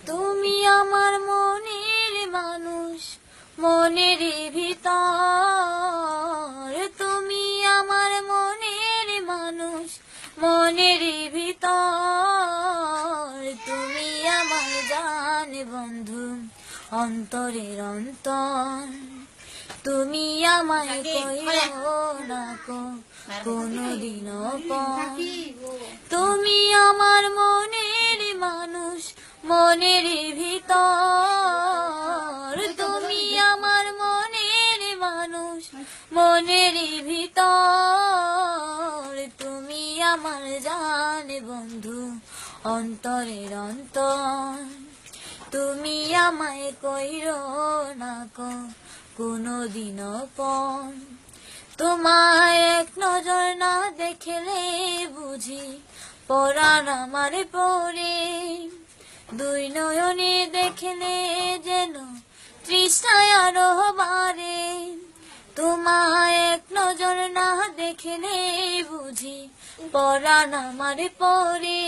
তুমি আমার মনের মানুষ, মনের ভিতর। তুমি আমার মনের মানুষ, মনের ভিতর। তুমি আমার জান বন্ধু, অন্তরের অন্তর। তুমি আমায় কইও না কোনদিনও পর। তুমি আমার মনের মানুষ, মনের ভিতর। তুমি আমার মনের মানুষ, মনের ভিতর। তুমি আমার জান বন্ধু, অন্তরের অন্তর। তুমি আমায় কইরো না কোনদিনও পর। তোমায় এক নজর না দেখলে বুঝি পরাণ আমার পরে। দুই নয়নে দেখলে যেন তৃষ্ণায় আরো বাড়ে। তোমায় এক নজর না দেখলে বুঝি পরাণ আমার পরে।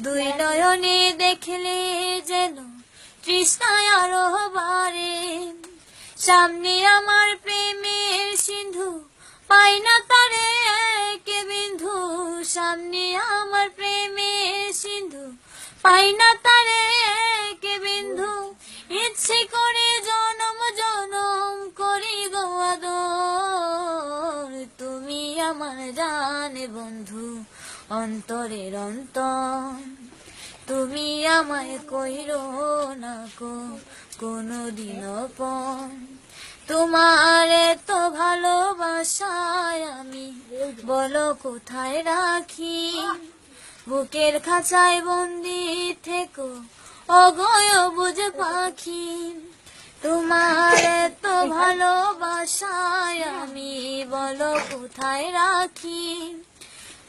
দুই নয়নে দেখলে যেন তৃষ্ণায় আরো বাড়ে। সামনে আমার প্রেমের সিন্ধু, পাই না তারে কে বিন্ধু। সামনে আমার প্রেমের সিন্ধু, পাই না তারে কে বিন্ধু। ইচ্ছে করে জনম জনম করি গো আদর। তুমি আমার জান বন্ধু, অন্তরের অন্তর। তুমি আমায় কইরো না কোনদিনও পর। তোমার এত ভালোবাসায় আমি বলো কোথায় রাখি। বুকের খাঁচায় বন্দি থেকো অগয় বুঝ পাখি। তোমার এত ভালোবাসায় আমি বলো কোথায় রাখি।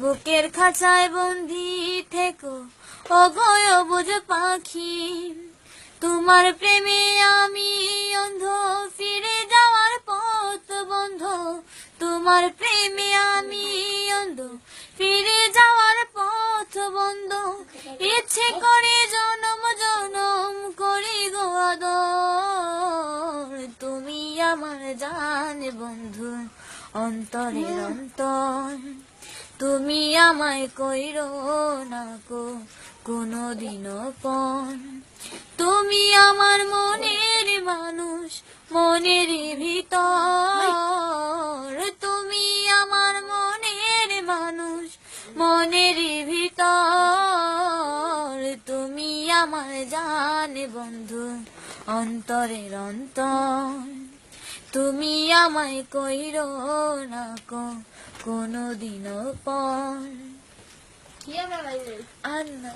বুকের খাঁচায় বন্দি থেকো অগয় বুঝ পাখি। তোমার প্রেমে আমি অন্ধ, ফিরে যাওয়ার পথ বন্ধ। তোমার প্রেমে আমি অন্ধ, ফিরে যাওয়ার পথ বন্ধ। ইচ্ছে করে জনম জনম করি গো আদর। তুমি আমার জান বন্ধু, অন্তরের অন্তর। তুমি আমায় কইরো না কোনদিনও পর। তুমি আমার মনের মানুষ, মনের ভিতর। তুমি আমার মনের মানুষ, মনের ভিতর। তুমি আমার জান বন্ধু, অন্তরের অন্তর। তুমি আমায় কইরো না কোনদিনও পর। আর না।